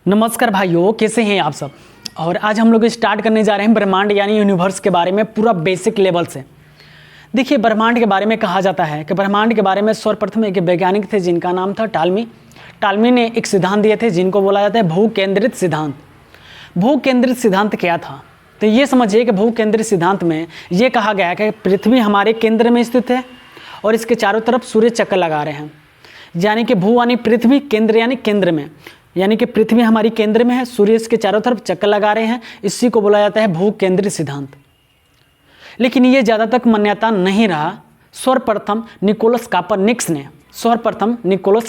नमस्कार भाइयों, कैसे हैं आप सब। और आज हम लोग स्टार्ट करने जा रहे हैं ब्रह्मांड यानी यूनिवर्स के बारे में पूरा बेसिक लेवल से। देखिए, ब्रह्मांड के बारे में कहा जाता है कि ब्रह्मांड के बारे में सर्वप्रथम एक वैज्ञानिक थे जिनका नाम था टालमी। टालमी ने एक सिद्धांत दिए थे जिनको बोला जाता है भू केंद्रित सिद्धांत। भू केंद्रित सिद्धांत क्या था? तो ये समझिए कि भू केंद्रित सिद्धांत में ये कहा गया कि पृथ्वी हमारे केंद्र में स्थित है और इसके चारों तरफ सूर्य चक्कर लगा रहे हैं। यानी कि भू यानी पृथ्वी, केंद्र यानी केंद्र में, यानी कि पृथ्वी हमारी केंद्र में है, सूर्य इसके चारों तरफ चक्कर लगा रहे हैं। इसी को बोला जाता है भू केंद्रित सिद्धांत। लेकिन ये ज़्यादा तक मान्यता नहीं रहा। सर्वप्रथम निकोलस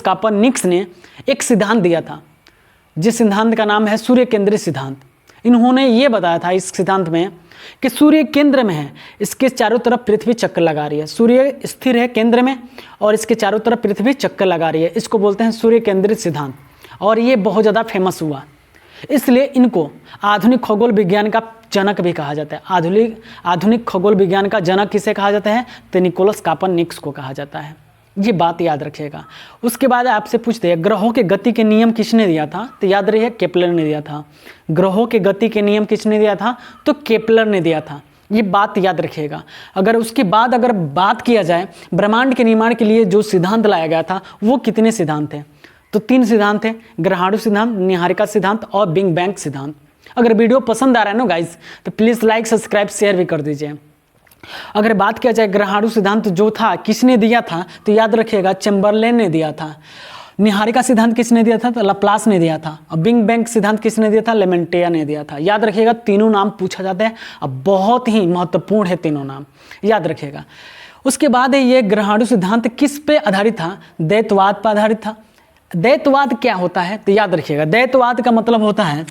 कापर्निकस ने एक सिद्धांत दिया था, जिस सिद्धांत का नाम है सूर्य केंद्रित सिद्धांत। इन्होंने ये बताया था इस सिद्धांत में कि सूर्य केंद्र में है, इसके चारों तरफ पृथ्वी चक्कर लगा रही है। सूर्य स्थिर है केंद्र में और इसके चारों तरफ पृथ्वी चक्कर लगा रही है। इसको बोलते हैं सूर्य केंद्रित सिद्धांत। और ये बहुत ज़्यादा फेमस हुआ, इसलिए इनको आधुनिक खगोल विज्ञान का जनक भी कहा जाता है। आधुनिक खगोल विज्ञान का जनक किसे कहा जाता है? तो निकोलस कापर्निकस को कहा जाता है। ये बात याद रखिएगा। उसके बाद आपसे पूछते हैं ग्रहों के गति के नियम किसने दिया था? तो याद रहिए केपलर ने दिया था। ग्रहों के गति के नियम किसने दिया था? तो केपलर ने दिया था। ये बात याद रखिएगा। अगर उसके बाद अगर बात किया जाए ब्रह्मांड के निर्माण के लिए जो सिद्धांत लाया गया था वो कितने सिद्धांत थे? तो 3 सिद्धांत थे, ग्रहाणु सिद्धांत, निहारिका सिद्धांत और बिग बैंग सिद्धांत। अगर वीडियो पसंद आ रहा है ना गाइस, तो प्लीज़ लाइक, सब्सक्राइब, शेयर भी कर दीजिए। अगर बात किया जाए ग्रहाणु सिद्धांत जो था किसने दिया था, तो याद रखिएगा चैम्बरलेन ने दिया था। निहारिका सिद्धांत किसने दिया था? तो लाप्लास ने दिया था। और बिग बैंग सिद्धांत किसने दिया था? लेमेंटिया ने दिया था। याद रखिएगा, तीनों नाम पूछा जाता है, अब बहुत ही महत्वपूर्ण है तीनों नाम, याद रखिएगा। उसके बाद ये ग्रहाणु सिद्धांत किस पे आधारित था? द्वैतवाद पर आधारित था। द्वैतवाद क्या होता है? तो याद रखिएगा, द्वैतवाद का मतलब होता है,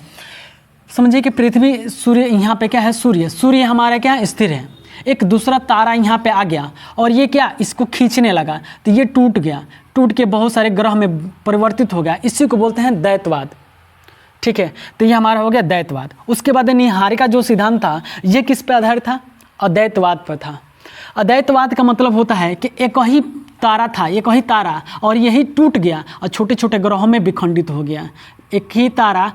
समझिए कि पृथ्वी, सूर्य यहाँ पे क्या है? सूर्य हमारा क्या है? स्थिर है। एक दूसरा तारा यहाँ पे आ गया और ये क्या, इसको खींचने लगा तो ये टूट गया, टूट के बहुत सारे ग्रह में परिवर्तित हो गया। इसी को बोलते हैं द्वैतवाद। ठीक है, तो ये हमारा हो गया द्वैतवाद। उसके बाद निहारिका जो सिद्धांत था ये किस पे आधारित था? अद्वैतवाद पर था। अद्वैतवाद का मतलब होता है कि एक ही तारा था, एक ही तारा, और यही टूट गया और छोटे छोटे ग्रहों में विखंडित हो गया। एक ही तारा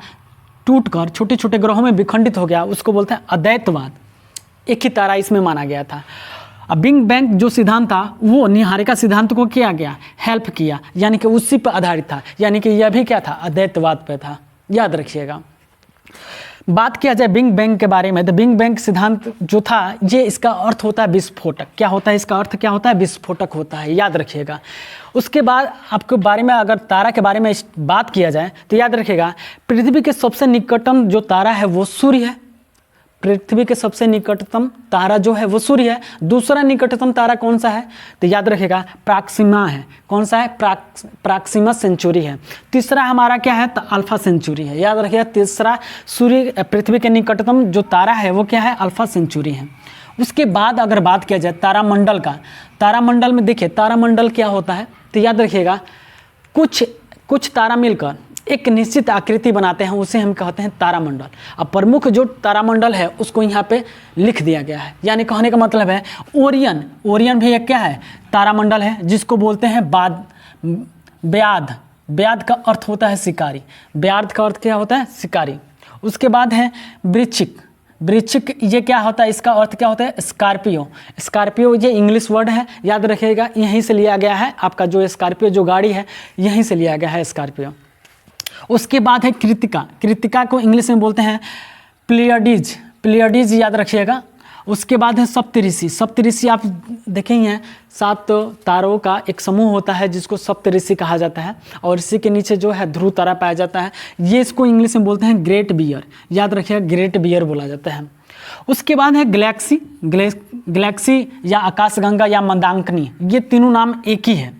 टूटकर छोटे छोटे ग्रहों में विखंडित हो गया, उसको बोलते हैं अद्वैतवाद। एक ही तारा इसमें माना गया था। अब बिग बैंग जो सिद्धांत था वो निहारिका सिद्धांत को किया गया, हेल्प किया, यानी कि उसी पर आधारित था। यानी कि यह भी क्या था? अद्वैतवाद पर था, याद रखिएगा। बात किया जाए बिग बैंग के बारे में, तो बिग बैंग सिद्धांत जो था ये, इसका अर्थ होता है विस्फोटक। क्या होता है इसका अर्थ? क्या होता है? विस्फोटक होता है, याद रखिएगा। उसके बाद आपके बारे में अगर तारा के बारे में बात किया जाए तो याद रखिएगा, पृथ्वी के सबसे निकटतम जो तारा है वो सूर्य है। पृथ्वी के सबसे निकटतम तारा जो है वो सूर्य है। दूसरा निकटतम तारा कौन सा है? तो याद रखिएगा प्रॉक्सिमा है। कौन सा है? प्रॉक्सिमा सेंचुरी है। तीसरा हमारा क्या है? तो अल्फा सेंचुरी है, याद रखिएगा। तीसरा सूर्य, पृथ्वी के निकटतम जो तारा है वो क्या है? अल्फा सेंचुरी है। उसके बाद अगर बात किया जाए तारामंडल का, तारामंडल में देखिए तारामंडल क्या होता है, तो याद रखिएगा कुछ तारा मिलकर एक निश्चित आकृति बनाते हैं, उसे हम कहते हैं तारामंडल। अब प्रमुख जो तारामंडल है उसको यहाँ पे लिख दिया गया है। यानी कहने का मतलब है ओरियन भी एक क्या है? तारामंडल है, जिसको बोलते हैं व्याध। व्याध का अर्थ होता है शिकारी। व्याध का अर्थ क्या होता है? शिकारी। उसके बाद है वृश्चिक, ये क्या होता है? इसका अर्थ क्या होता है? स्कॉर्पियो ये इंग्लिश वर्ड है, याद रखिएगा। यहीं से लिया गया है, आपका जो स्कॉर्पियो जो गाड़ी है यहीं से लिया गया है स्कॉर्पियो। उसके बाद है कृतिका को इंग्लिश में बोलते हैं प्लेयडीज, याद रखिएगा। उसके बाद है सप्तऋषि आप देखेंगे 7 तारों का एक समूह होता है जिसको सप्तऋषि कहा जाता है, और इसी के नीचे जो है ध्रुव तारा पाया जाता है। ये इसको इंग्लिश में बोलते हैं ग्रेट बियर, याद रखिएगा, ग्रेट बियर बोला जाता है। उसके बाद है गैलेक्सी या आकाशगंगा या मंदाकिनी, ये तीनों नाम एक ही है।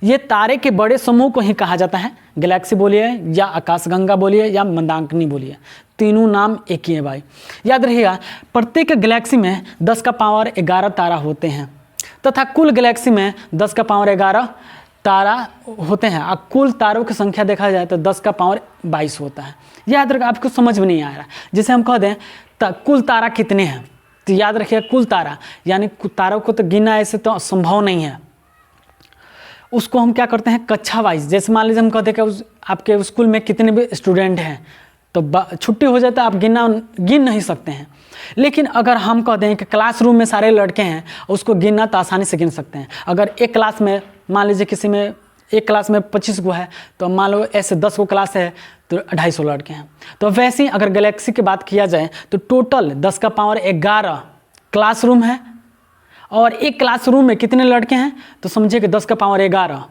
ये तारे के बड़े समूह को ही कहा जाता है। गैलेक्सी बोलिए या आकाशगंगा बोलिए या मंदाकिनी बोलिए, तीनों नाम एक ही है भाई, याद रहिएगा। प्रत्येक गैलेक्सी में 10 का पावर 11 तारा होते हैं, तथा कुल गैलेक्सी में 10 का पावर 11 तारा होते हैं। और कुल तारों की संख्या देखा जाए तो 10 का पावर 22 होता है। याद रखिए, आपको समझ में नहीं आ रहा, जैसे हम कह दें कुल तारा कितने हैं, तो याद रखिए कुल तारा यानी तारों को तो गिनना ऐसे तो संभव नहीं है। उसको हम क्या करते हैं कक्षा वाइज, जैसे मान लीजिए हम कहते हैं कि आपके स्कूल में कितने भी स्टूडेंट हैं, तो छुट्टी हो जाए तो आप गिन नहीं सकते हैं। लेकिन अगर हम कहते हैं कि क्लासरूम में सारे लड़के हैं, उसको गिनना तो आसानी से गिन सकते हैं। अगर एक क्लास में मान लीजिए किसी में एक क्लास में 25 को है, तो मान लो ऐसे 10 को क्लास है तो 250 लड़के हैं। तो वैसे ही अगर गैलेक्सी की बात किया जाए तो टोटल 10 का पावर 11 क्लासरूम है, और एक क्लासरूम में कितने लड़के हैं तो समझिए कि 10 का पावर 11,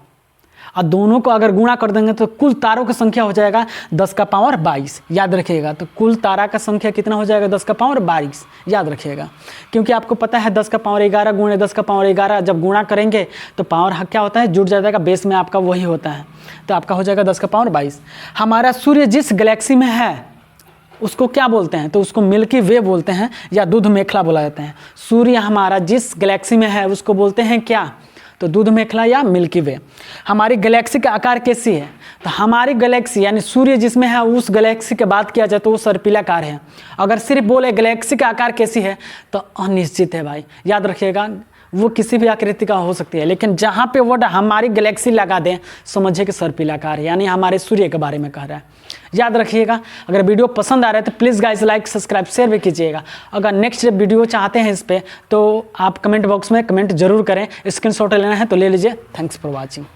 और दोनों को अगर गुणा कर देंगे तो कुल तारों की संख्या हो जाएगा 10 का पावर 22। याद रखिएगा, तो कुल तारा का संख्या कितना हो जाएगा 10 का पावर 22। याद रखिएगा, क्योंकि आपको पता है 10 का पावर 11 गुणे 10 का पावर 11 जब गुणा करेंगे तो पावर क्या होता है जुड़ जाएगा, बेस में आपका वही होता है, तो आपका हो जाएगा 10 का पावर 22। हमारा सूर्य जिस गैलेक्सी में है उसको क्या बोलते हैं, तो उसको मिल्की वे बोलते हैं या दूध मेखला बोला जाता है। सूर्य हमारा जिस गैलेक्सी में है उसको बोलते हैं क्या, तो दूध मेखला या मिल्की वे। हमारी गैलेक्सी का आकार कैसी है, तो हमारी गैलेक्सी यानी सूर्य जिसमें है उस गैलेक्सी की बात किया जाए तो वो सर्पिलाकार है। अगर सिर्फ बोले गैलेक्सी का आकार कैसी है तो अनिश्चित है भाई। याद रखिएगा, वो किसी भी आकृति का हो सकती है, लेकिन जहाँ पे वर्ड हमारी गैलेक्सी लगा दें समझिए कि सर्पिलाकार है, यानी हमारे सूर्य के बारे में कह रहा है। याद रखिएगा, अगर वीडियो पसंद आ रहा है तो please guys like subscribe share भी कीजिएगा। अगर नेक्स्ट वीडियो चाहते हैं इस पर तो आप कमेंट बॉक्स में कमेंट जरूर करें। स्क्रीनशॉट लेना है तो ले लीजिए। Thanks for watching.